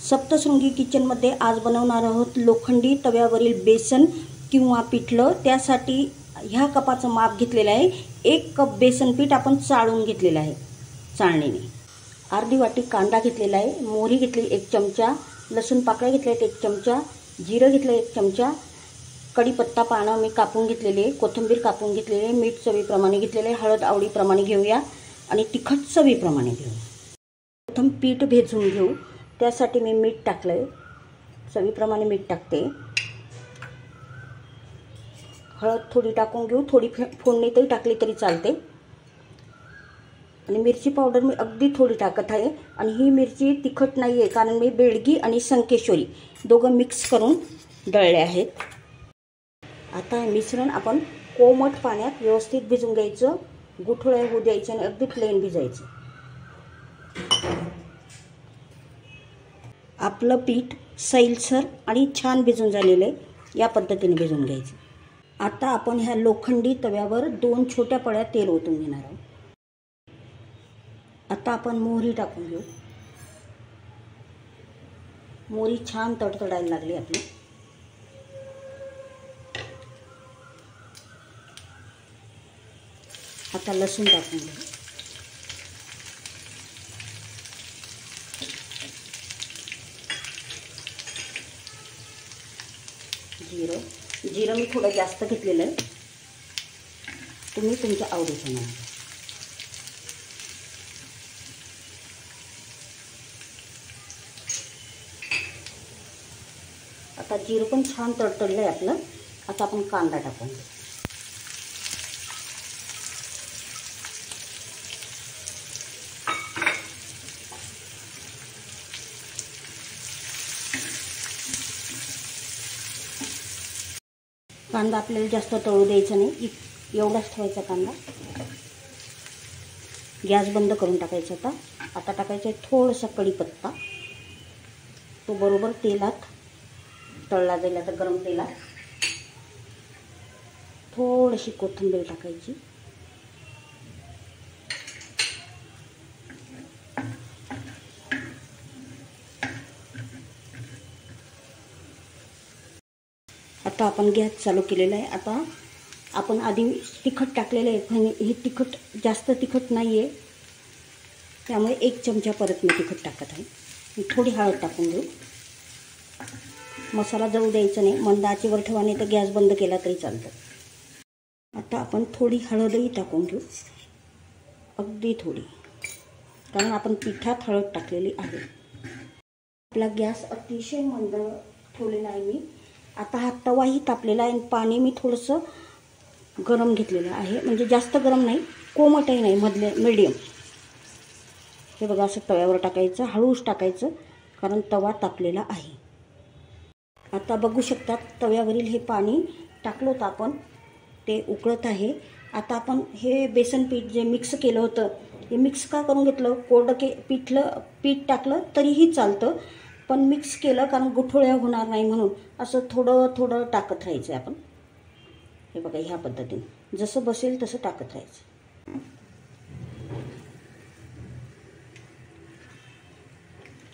सप्तशृंगी किचनमध्ये आज बनवणार आहोत लोखंडी तव्यावरील बेसन किंवा पिठलं। त्यासाठी ह्या कपाचं माप घेतलेलं आहे। 1 कप बेसन पीठ आपण चाळून घेतलेलं आहे चाळणीने। अर्धी वाटी कांदा घेतलेला आहे, मोहरी घेतली 1 चमचा, लसूण पाकळ्या घेतल्यात 1 चमचा, जिरं घेतलं 1 चमचा, कढीपत्ता पानं मी कापून घेतलेले, कोथिंबीर कापून घेतलेले, मीठ चवीप्रमाणे घेतलेले, हळद आवडीप्रमाणे घेऊया आणि तिखट चवीप्रमाणे घेऊया। प्रथम पीठ भेजून घेऊ। त्यासाठी मी मीठ टाकलंय, चवीप्रमाणे मीठ टाकते। हळद थोडी टाकून घेऊ, थोडी फोडणीतही टाकली तरी चालते। आणि मिरची पावडर मी अगदी थोडी टाकत आहे आणि ही मिरची तिखट नाही आहे, कारण मी बेडगी आणि संकेश्वरी दोघं मिक्स करून दळले आहेत। आता हे मिश्रण आपण कोमट पाण्यात व्यवस्थित भिजवून घ्यायचं, गुठळ्या होऊ द्यायचे आणि अगदी प्लेन भिजायचं। आपलं पीठ सैलसर आणि छान भिजून झालेलं आहे, या पद्धतीने भिजवून घ्यायचं। आता आपण ह्या लोखंडी तव्यावर 2 छोट्या पळ्या तेल ओतून घेणार आहोत। आता आपण मोहरी टाकून घेऊ। मोहरी छान तडतडायला लागली आपली। आता लसूण टाकून घेऊ। जिरं मी थोडं जास्त घेतलेलं आहे, तुम्ही तुमच्या आवडीचं म्हणा। आता जिरं पण छान तडतडलं आहे आपलं। आता आपण कांदा टाकून घेऊ। कांदा आपल्याला जास्त तळू द्यायचा नाही, एवढाच ठेवायचा कांदा। गॅस बंद करून टाकायचा। आता टाकायचं आहे थोडासा कढीपत्ता, तो बरोबर तेलात तळला जाईल। आता गरम तेलात थोडीशी कोथिंबीर टाकायची, आता आपण गॅस चालू केलेला आहे। आता आपण आधी तिखट टाकलेलं आहे, हे तिखट जास्त तिखट नाही आहे, त्यामुळे 1 चमचा परत मी तिखट टाकत आहे। थोडी हळद टाकून घेऊ। मसाला जळू द्यायचा नाही, मंद आचेवर ठेवा, नाही तर गॅस बंद केला तरी चालतं। आता आपण थोडी हळदही टाकून घेऊ, अगदी थोडी, कारण आपण पिठात हळद टाकलेली आहे। आपला गॅस अतिशय मंद ठेवलेला आहे मी। आता हा तवाही तापलेला आहे आणि पाणी मी थोडंसं गरम घेतलेलं आहे, म्हणजे जास्त गरम नाही, कोमटही नाही, मधले मीडियम। हे बघा, असं तव्यावर टाकायचं, हळूच टाकायचं, कारण तवा तापलेला आहे। आता बघू शकतात तव्यावरील हे पाणी टाकलं होतं आपण, ते उकळत आहे। आता आपण हे बेसन पीठ जे मिक्स केलं होतं, हे मिक्स का करून घेतलं, कोरडं पीठ टाकलं तरीही चालतं, पण मिक्स केलं कारण गुठळ्या होणार नाही म्हणून असं थोडं थोडं टाकत राहायचं आपण। हे बघा, ह्या पद्धतीने जसं बसेल तसं टाकत राहायचं।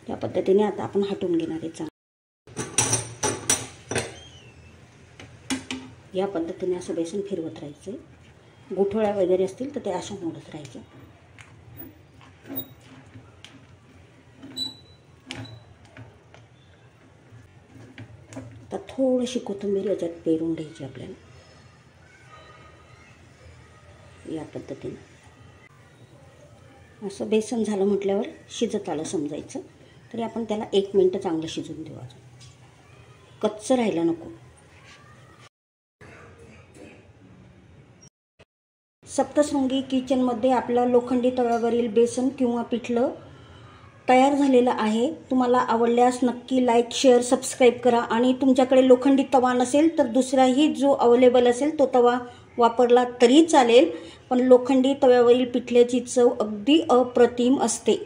या पद्धतीने आता आपण हटवून घेणार आहे चांगलं। या पद्धतीने असं बेसन फिरवत राहायचं। गुठळ्या वगैरे असतील तर ते असं मोडत राहायचं। आता थोडीशी कोथिंबीर याच्यात पेरून घ्यायची आपल्याला, या पद्धतीने। असं बेसन झालं म्हटल्यावर शिजत आलं समजायचं, तरी आपण त्याला 1 मिनिट चांगलं शिजवून देऊ, अजून कच्चं राहायला नको। सप्तशृंगी किचनमध्ये आपलं लोखंडी तव्यावरील बेसन किंवा पिठलं तयार झालेलं आहे। तुम्हाला आवडल्यास नक्की लाईक, शेअर, सबस्क्राईब करा। आणि तुमच्याकडे लोखंडी तवा नसेल तर दुसराही जो अवेलेबल असेल तो तवा वापरला तरी चालेल, पण लोखंडी तव्यावरील पिठल्याची चव अगदी अप्रतिम असते।